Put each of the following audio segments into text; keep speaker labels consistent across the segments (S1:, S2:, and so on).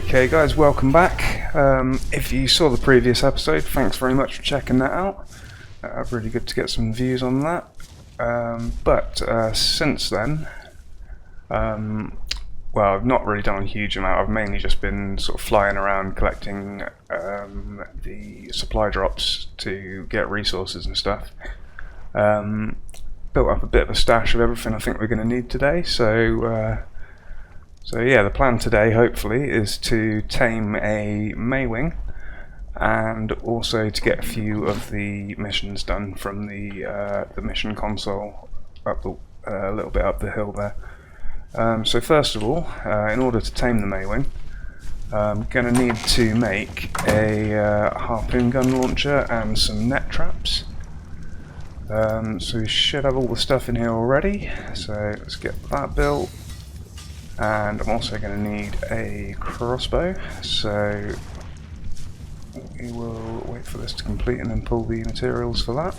S1: Okay guys, welcome back. If you saw the previous episode, thanks very much for checking that out. Really good to get some views on that. But since then, well, I've not really done a huge amount. I've mainly just been sort of flying around collecting the supply drops to get resources and stuff. Built up a bit of a stash of everything I think we're going to need today. So yeah, the plan today, hopefully, is to tame a Maewing and also to get a few of the missions done from the mission console up a little bit up the hill there. So first of all, in order to tame the Maewing, I'm going to need to make a harpoon gun launcher and some net traps. So we should have all the stuff in here already, so let's get that built. And I'm also going to need a crossbow, so we will wait for this to complete and then pull the materials for that.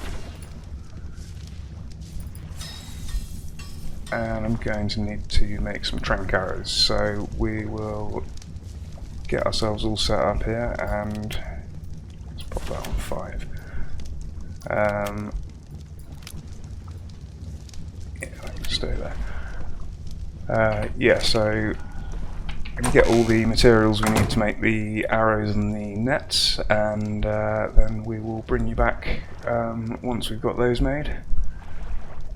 S1: And I'm going to need to make some trank arrows, so we will get ourselves all set up here and let's pop that on 5. Yeah, I can stay there. Yeah, so we can get all the materials we need to make the arrows and the nets, and then we will bring you back once we've got those made,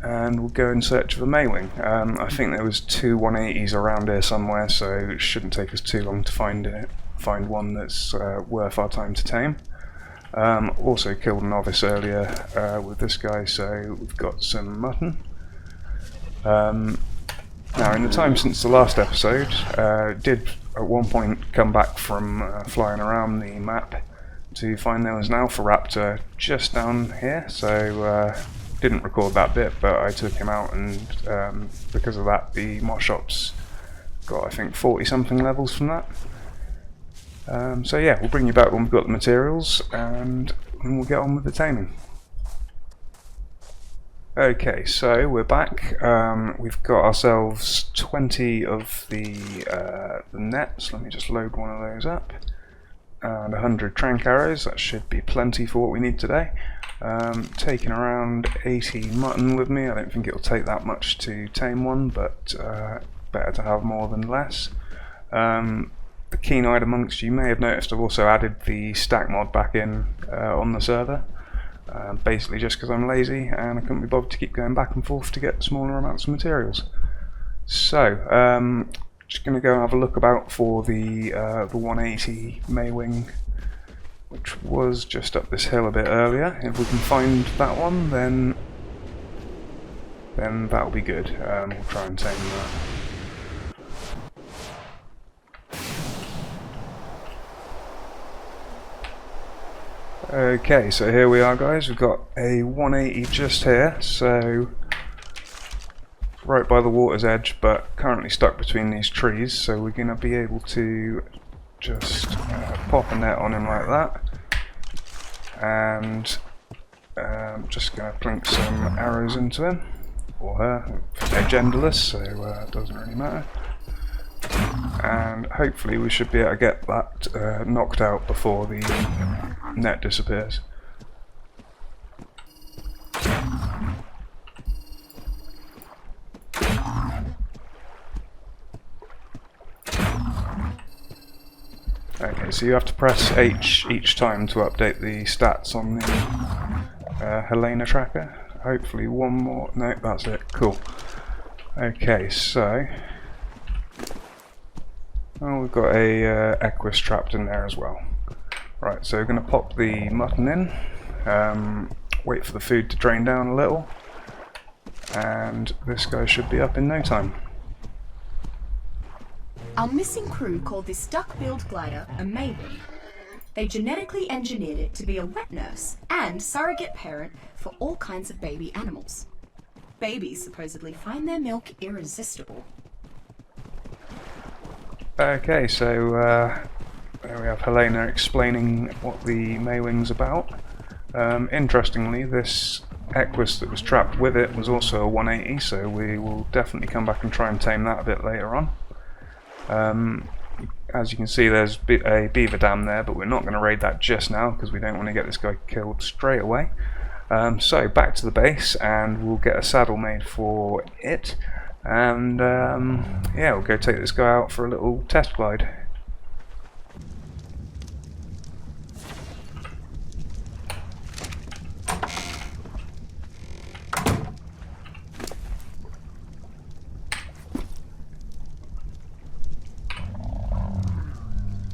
S1: and we'll go in search of a Maewing. I think there was 2 180s around here somewhere, so it shouldn't take us too long to find one that's worth our time to tame. Also killed a novice earlier with this guy, so we've got some mutton. Now, in the time since the last episode, did at one point come back from flying around the map to find there was an alpha raptor just down here, so didn't record that bit, but I took him out, and because of that the Mosh Ops got, I think, 40 something levels from that. So yeah, we'll bring you back when we've got the materials and we'll get on with the taming. Okay, so we're back. We've got ourselves 20 of the nets. Let me just load one of those up. And 100 trank arrows. That should be plenty for what we need today. Taking around 80 mutton with me. I don't think it'll take that much to tame one, but better to have more than less. The keen-eyed amongst you may have noticed I've also added the stack mod back in on the server. Basically just because I'm lazy and I couldn't be bothered to keep going back and forth to get smaller amounts of materials. So, just going to go and have a look about for the 180 Maewing, which was just up this hill a bit earlier. If we can find that one, then that'll be good. We'll try and tame that. Okay, so here we are guys, we've got a 180 just here, so right by the water's edge, but currently stuck between these trees, so we're going to be able to just pop a net on him like that, and just going to plink some arrows into him, or her. They're genderless, so it doesn't really matter. And hopefully we should be able to get that knocked out before the net disappears. Okay, so you have to press H each time to update the stats on the Helena tracker. Hopefully one more. No, that's it. Cool. Okay, so we've got a Equus trapped in there as well. Right, so we're going to pop the mutton in, wait for the food to drain down a little, and this guy should be up in no time.
S2: Our missing crew called this duck-billed glider a Maewing. They genetically engineered it to be a wet nurse and surrogate parent for all kinds of baby animals. Babies supposedly find their milk irresistible.
S1: Okay, so there we have Helena explaining what the Maewing's about. Interestingly, this Equus that was trapped with it was also a 180, so we will definitely come back and try and tame that a bit later on. as you can see, there's a beaver dam there, but we're not going to raid that just now because we don't want to get this guy killed straight away. So back to the base, and we'll get a saddle made for it, and yeah, we'll go take this guy out for a little test glide.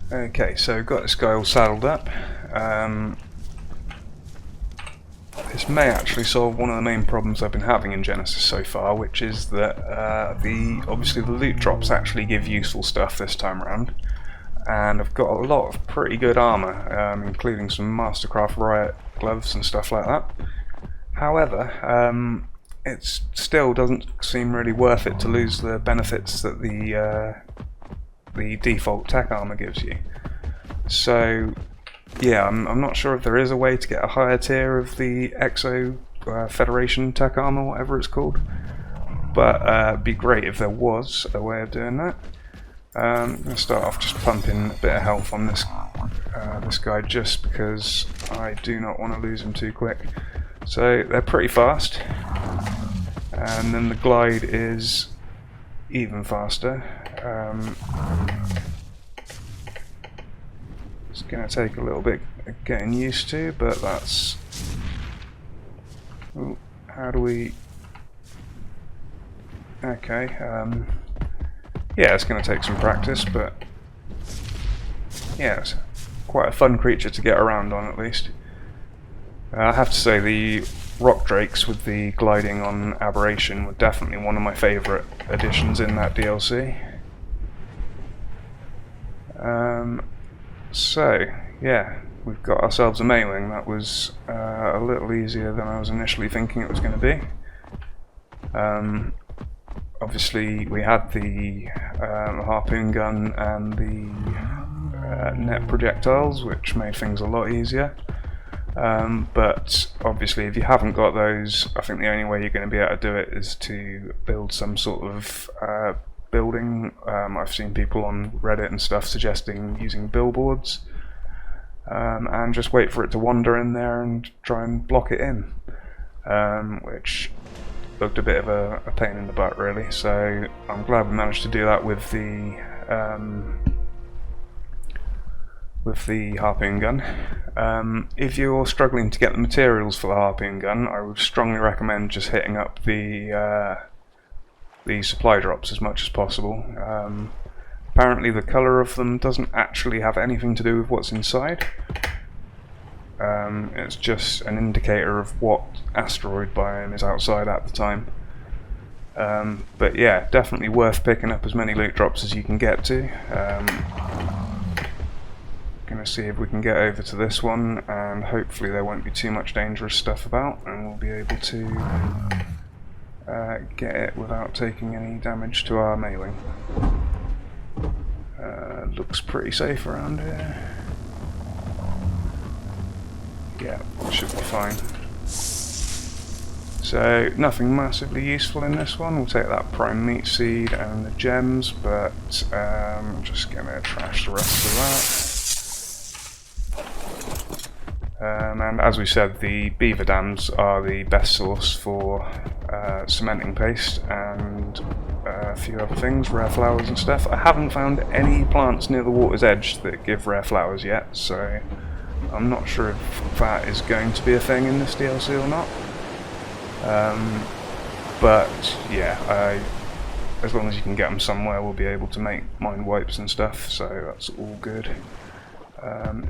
S1: Okay, so got this guy all saddled up. This may actually solve one of the main problems I've been having in Genesis so far, which is that obviously the loot drops actually give useful stuff this time around, and I've got a lot of pretty good armour, including some Mastercraft Riot gloves and stuff like that. However, it still doesn't seem really worth it to lose the benefits that the default tech armor gives you. So yeah, I'm not sure if there is a way to get a higher tier of the Exo Federation tech armor, whatever it's called, but it'd be great if there was a way of doing that. I'm going to start off just pumping a bit of health on this guy, just because I do not want to lose him too quick. So they're pretty fast, and then the glide is even faster. It's going to take a little bit of getting used to, but that's... Ooh, how do we... Okay, yeah, it's going to take some practice, but yeah, it's quite a fun creature to get around on, at least. I have to say, the rock drakes with the gliding on Aberration were definitely one of my favourite additions in that DLC. So, yeah, we've got ourselves a Maewing. That was a little easier than I was initially thinking it was going to be. Obviously, we had the harpoon gun and the net projectiles, which made things a lot easier. But obviously, if you haven't got those, I think the only way you're going to be able to do it is to build some sort of building. I've seen people on Reddit and stuff suggesting using billboards, and just wait for it to wander in there and try and block it in, which looked a bit of a pain in the butt, really. So I'm glad we managed to do that with the harpoon gun. If you're struggling to get the materials for the harpoon gun, I would strongly recommend just hitting up the supply drops as much as possible. Apparently the colour of them doesn't actually have anything to do with what's inside. It's just an indicator of what asteroid biome is outside at the time. But yeah, definitely worth picking up as many loot drops as you can get to. Gonna see if we can get over to this one, and hopefully there won't be too much dangerous stuff about, and we'll be able to get it without taking any damage to our Maewing. Looks pretty safe around here. Yeah, should be fine. So nothing massively useful in this one. We'll take that prime meat seed and the gems, but I'm just gonna trash the rest of that. And as we said, the beaver dams are the best source for cementing paste and a few other things, rare flowers and stuff. I haven't found any plants near the water's edge that give rare flowers yet, so I'm not sure if that is going to be a thing in this DLC or not. But yeah, as long as you can get them somewhere, we'll be able to make mine wipes and stuff, so that's all good.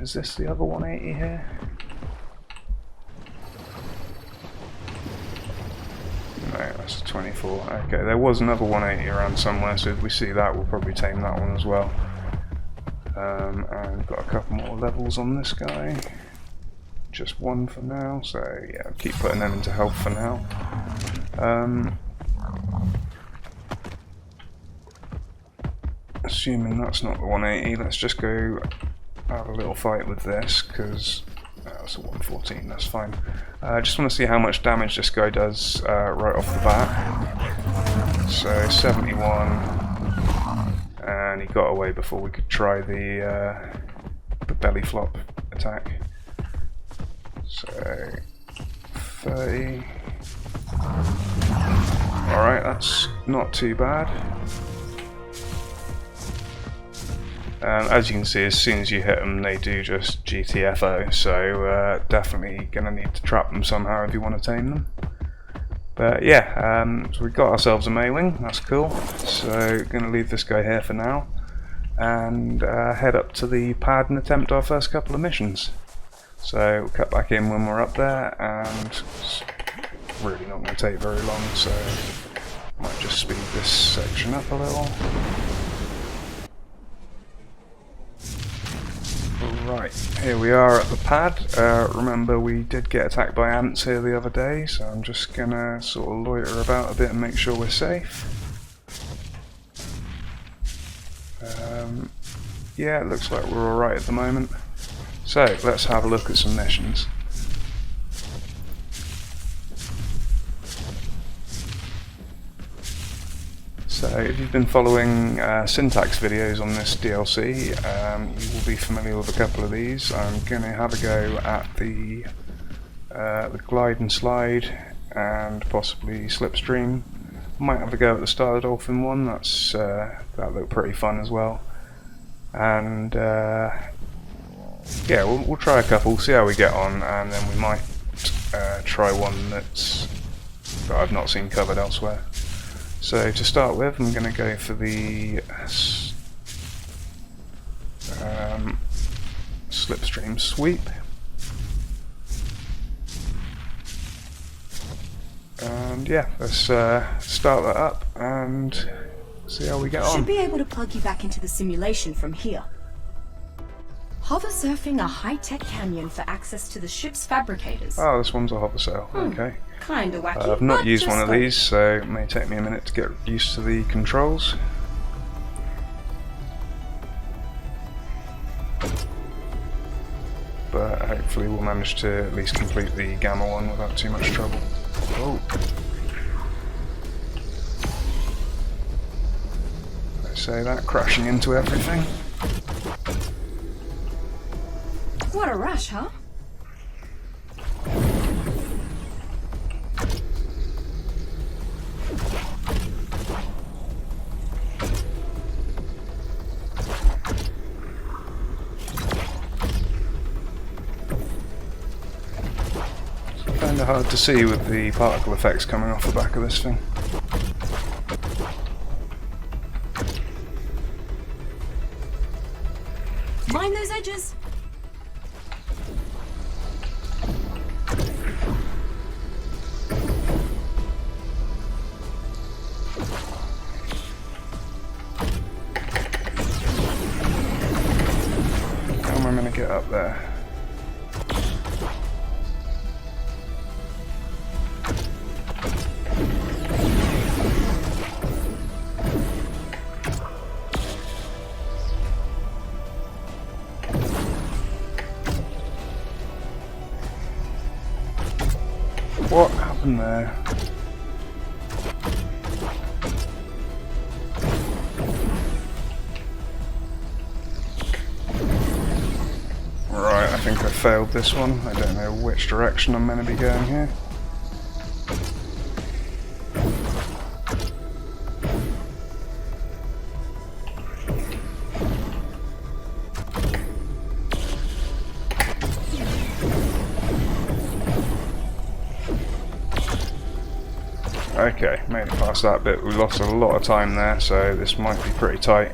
S1: Is this the other 180 here? No, that's a 24. Okay, there was another 180 around somewhere, so if we see that, we'll probably tame that one as well. And got a couple more levels on this guy. Just one for now, so yeah, I'll keep putting them into health for now. Assuming that's not the 180, let's just go have a little fight with this, because that's a 114, that's fine. I just want to see how much damage this guy does right off the bat. So 71, and he got away before we could try the belly flop attack. So 30. Alright, that's not too bad. And as you can see, as soon as you hit them, they do just GTFO, so definitely going to need to trap them somehow if you want to tame them. But yeah, so we got ourselves a Maewing, that's cool. So going to leave this guy here for now, and head up to the pad and attempt our first couple of missions. So we'll cut back in when we're up there, and it's really not going to take very long, so might just speed this section up a little. Right, here we are at the pad. Remember, we did get attacked by ants here the other day, so I'm just gonna sort of loiter about a bit and make sure we're safe. Yeah, it looks like we're alright at the moment. So, let's have a look at some missions. So if you've been following syntax videos on this DLC, you will be familiar with a couple of these. I'm going to have a go at the glide and slide and possibly slipstream. Might have a go at the Star Dolphin one, that looked pretty fun as well. And yeah, we'll try a couple, see how we get on, and then we might try one that I've not seen covered elsewhere. So to start with, I'm going to go for the slipstream sweep. And yeah, let's start that up and see how we get on.
S2: Should be able to plug you back into the simulation from here. Hover surfing a high-tech canyon for access to the ship's fabricators.
S1: Oh, this one's a hover sail. Okay.
S2: Kinda wacky.
S1: I've not
S2: but
S1: used
S2: just
S1: one of these, so it may take me a minute to get used to the controls. But hopefully we'll manage to at least complete the Gamma one without too much trouble. Oh. I say that, crashing into everything.
S2: What a rush, huh?
S1: Kinda hard to see with the particle effects coming off the back of this thing.
S2: Mind those edges.
S1: How am I going to get up there? What happened there? Right, I think I failed this one. I don't know which direction I'm meant to be going here. Okay, made it past that bit. We lost a lot of time there, so this might be pretty tight.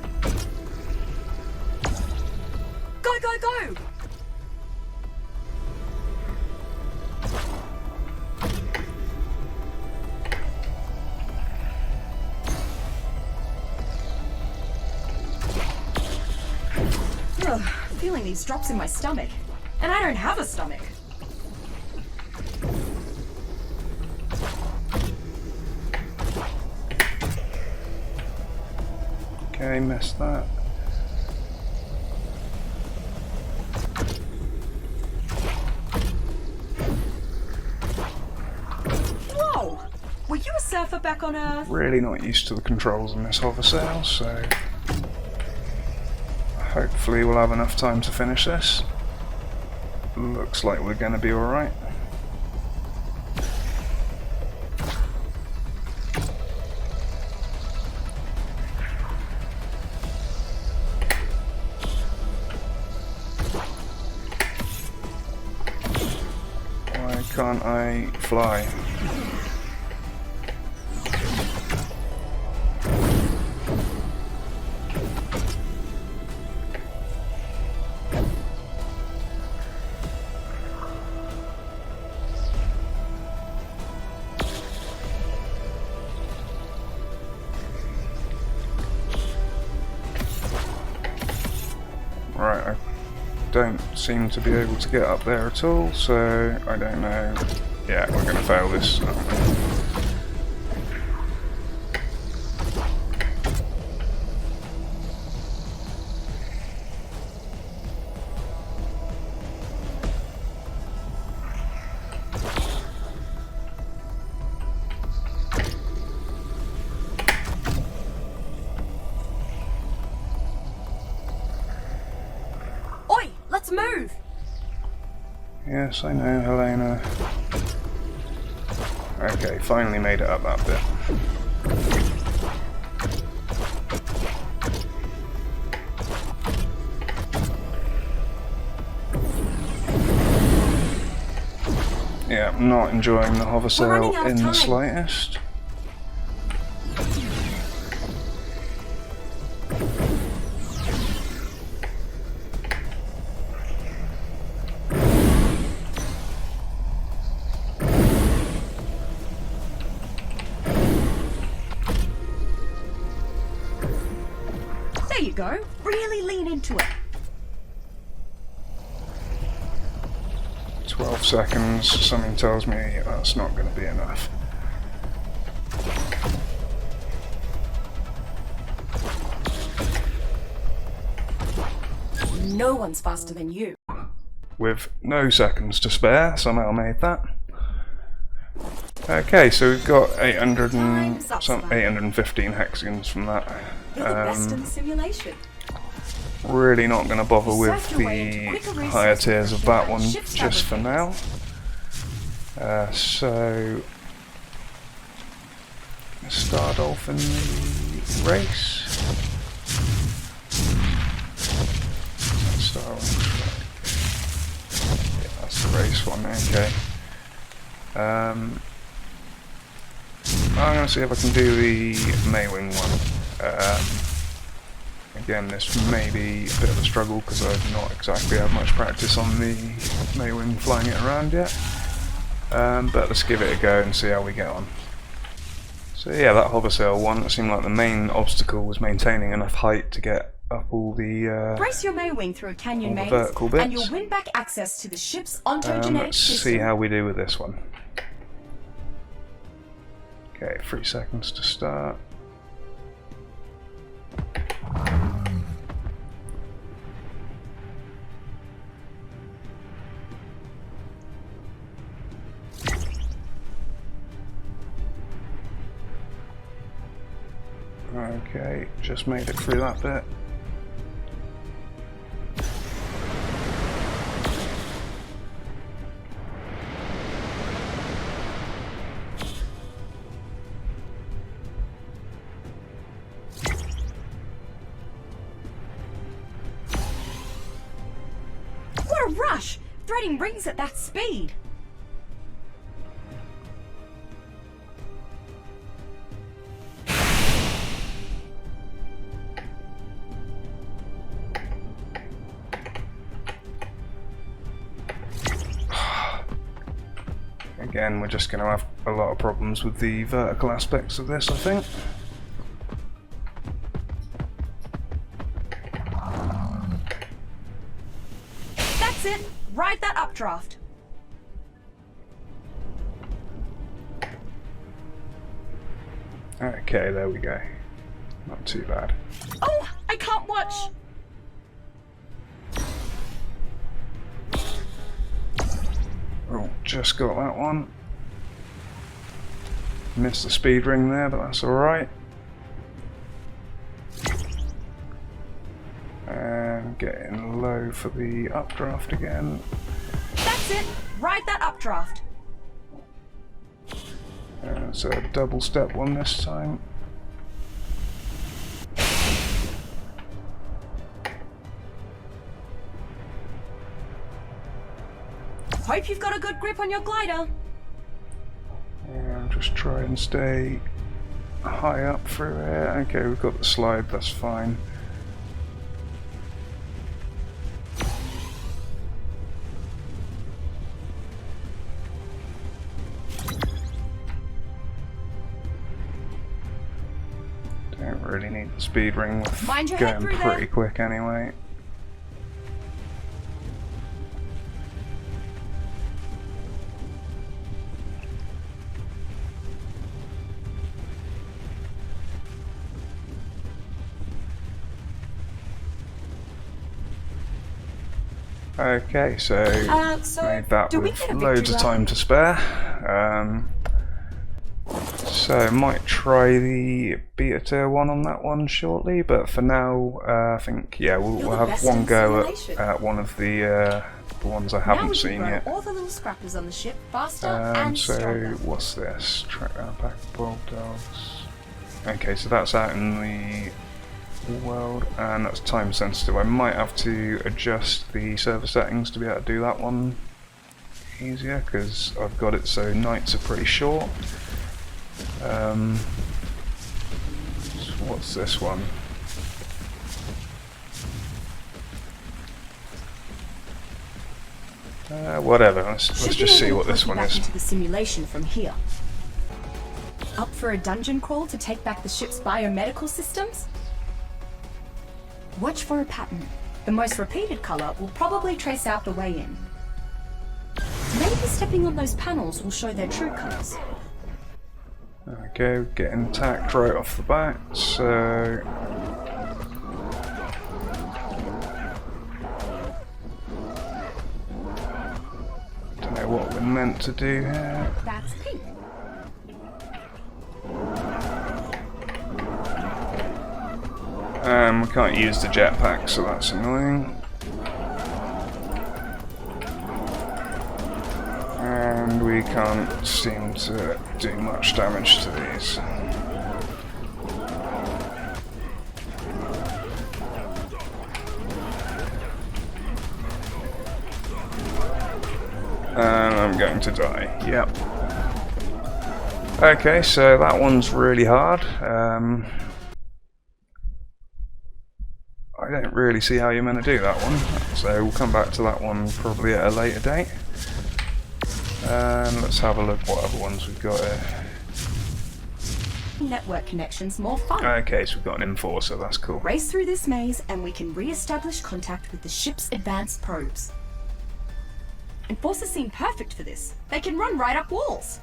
S2: Go, go, go! Ugh, feeling these drops in my stomach. And I don't have a stomach.
S1: Okay, missed that.
S2: Whoa! Were you a surfer back on Earth?
S1: Really not used to the controls on this hover sail, so Hopefully we'll have enough time to finish this. Looks like we're going to be alright. Why can't I fly? Right, I don't seem to be able to get up there at all, so I don't know. Yeah, we're going to fail this, aren't we?
S2: Let's move!
S1: Yes, I know, Helena. Okay, finally made it up that bit. Yeah, I'm not enjoying the hover sail in the slightest.
S2: There you go. Really lean into it.
S1: 12 seconds. Something tells me that's not going to be enough.
S2: No one's faster than you.
S1: With no seconds to spare, somehow made that. Okay, so we've got 815 hexagons from that.
S2: You're the best in the simulation.
S1: Really not going to bother with the higher tiers of that one just for now. So start off in the race. Start off. Yeah, that's the race one. Okay. I'm going to see if I can do the Maewing one. Again, this may be a bit of a struggle because I've not exactly had much practice on the Maewing flying it around yet. But let's give it a go and see how we get on. So yeah, that hover sail one, it seemed like the main obstacle was maintaining enough height to get up all the
S2: brace your Maewing through a canyon maze,
S1: vertical bits.
S2: and you'll win back access to the ship's ontogenetic
S1: let's
S2: system.
S1: see how we do with this one. Okay, 3 seconds to start. Okay, just made it through that bit.
S2: What a rush! Threading rings at that speed!
S1: Again, we're just going to have a lot of problems with the vertical aspects of this, I think.
S2: That's it! Ride that updraft!
S1: Okay, there we go. Not too bad.
S2: Oh! I can't watch!
S1: Oh, just got that one. Missed the speed ring there, but that's alright. And And getting low for the updraft again.
S2: That's it! Ride that updraft!
S1: It's a double step one this time.
S2: Hope you've got a good grip on your glider.
S1: Yeah, just try and stay high up through here. Okay, we've got the slide, that's fine. Don't really need the speed ring with
S2: Mind your head
S1: going
S2: through
S1: pretty
S2: there.
S1: quick anyway. Okay, so made that
S2: do we
S1: with
S2: get a
S1: loads
S2: victory
S1: of time to spare. So might try the beta tier 1 on that one shortly, but for now I think we'll
S2: the
S1: have
S2: best
S1: one
S2: in
S1: go
S2: simulation.
S1: at one of the ones I haven't
S2: now we
S1: seen
S2: can
S1: yet.
S2: grow all the little scrappers on the ship faster and
S1: So
S2: stronger.
S1: what's this? Track down pack of bulldogs. Okay, so that's out in the world, and that's time sensitive. I might have to adjust the server settings to be able to do that one easier, because I've got it so nights are pretty short. So what's this one? Whatever, let's just see what this one
S2: back
S1: is.
S2: into the simulation from here. Up for a dungeon crawl to take back the ship's biomedical systems? Watch for a pattern. The most repeated colour will probably trace out the way in. Maybe stepping on those panels will show their true colours.
S1: Okay, getting attacked right off the bat, so... Don't know what we're meant to do here.
S2: That's pink.
S1: We can't use the jetpack, so that's annoying. And we can't seem to do much damage to these. And I'm going to die, yep. Okay, so that one's really hard. I don't really see how you're meant to do that one, so we'll come back to that one probably at a later date. Let's have a look what other ones we've got here.
S2: Network connections more fun.
S1: Okay, so we've got an enforcer, that's cool.
S2: Race through this maze and we can re-establish contact with the ship's advanced probes. Enforcers seem perfect for this. They can run right up walls.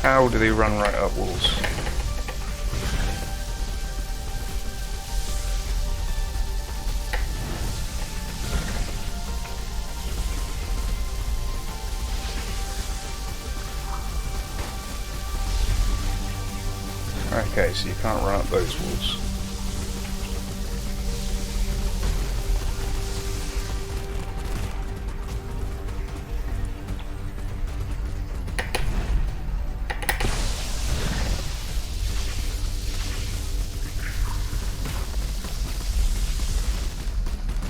S1: How do they run right up walls? Okay, so you can't run up those walls.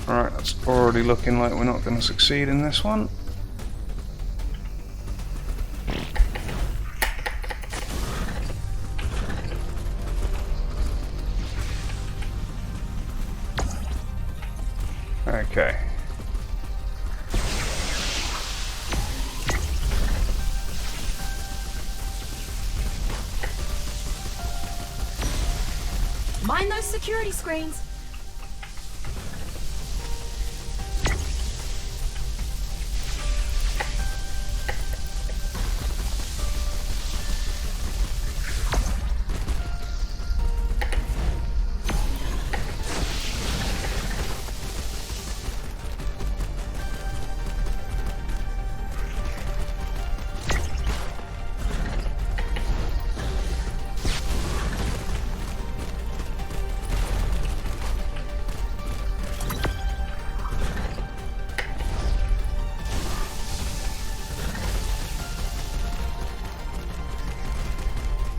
S1: Alright, that's already looking like we're not going to succeed in this one. Okay.
S2: Mind those security screens.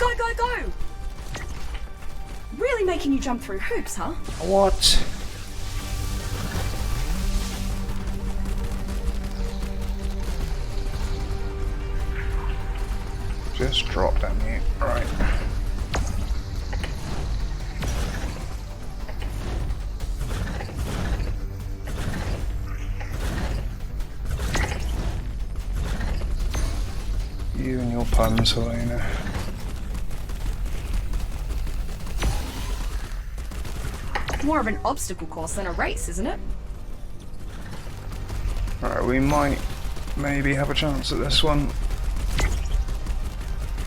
S2: Go, go, go! Really making you jump through hoops, huh?
S1: What? Just drop down here. Right. You and your puns, Helena.
S2: More of an obstacle course than a race, isn't it?
S1: Alright, we might maybe have a chance at this one.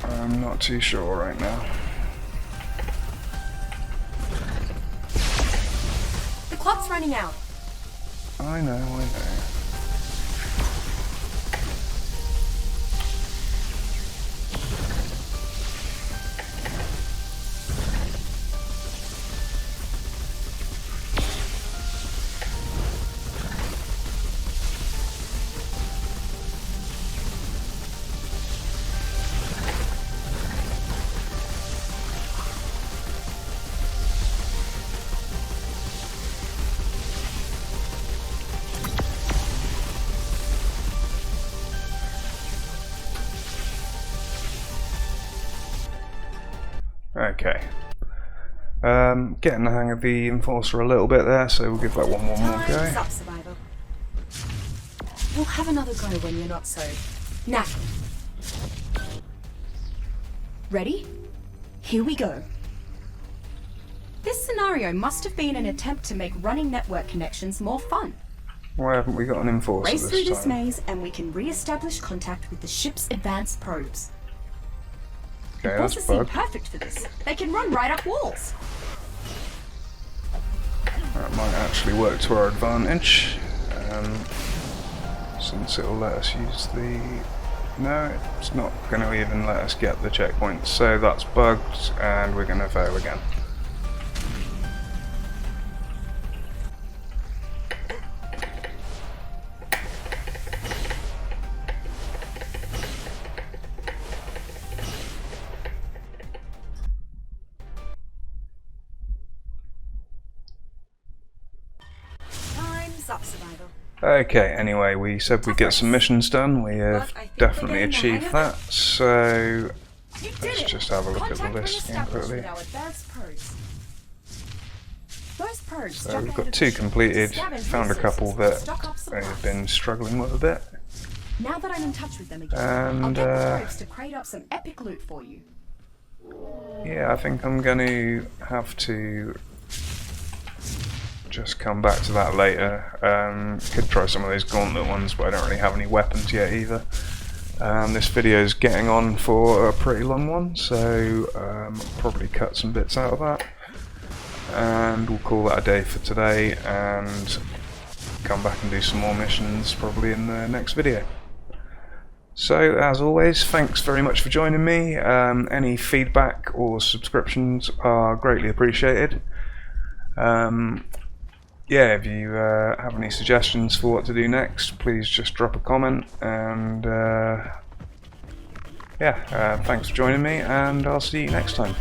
S1: I'm not too sure right now.
S2: The clock's running out.
S1: I know, I know. Okay. Getting the hang of the Enforcer a little bit there, so we'll give that one more
S2: Time's
S1: go.
S2: up, Survivor. We'll have another go when you're not so knackered. Ready? Here we go. This scenario must have been an attempt to make running network connections more fun.
S1: Why haven't we got an Enforcer
S2: Race through
S1: this
S2: this
S1: time?
S2: maze and we can re-establish contact with the ship's advanced probes.
S1: Okay,
S2: Enforcers
S1: that's
S2: seem
S1: bug.
S2: perfect for this. They can run right up walls.
S1: That might actually work to our advantage. Since it'll let us use the... No, it's not going to even let us get the checkpoint. So that's bugged, and we're going to fail again.
S2: Time's up, Survivor.
S1: Okay, anyway, we said we'd get some missions done. We have definitely achieved that. So
S2: You did
S1: let's
S2: it.
S1: just have a look at the
S2: Contact
S1: list again
S2: re-established
S1: quickly.
S2: with our advanced probes. Those probes
S1: So
S2: struck
S1: we've
S2: out
S1: got
S2: of
S1: 2
S2: the ship
S1: completed,
S2: to scavenge
S1: found a couple
S2: resources,
S1: that
S2: stock up supplies.
S1: I've been struggling with a bit.
S2: Now that I'm in touch with them again, I'll
S1: And
S2: get the probes to crate up some epic loot for you.
S1: yeah, I think I'm going to have to just come back to that later. Could try some of those gauntlet ones, but I don't really have any weapons yet either. This video is getting on for a pretty long one, so I'll probably cut some bits out of that. And we'll call that a day for today, and come back and do some more missions probably in the next video. So, as always, thanks very much for joining me. Any feedback or subscriptions are greatly appreciated. Yeah, if you have any suggestions for what to do next, please just drop a comment. And yeah, thanks for joining me, and I'll see you next time.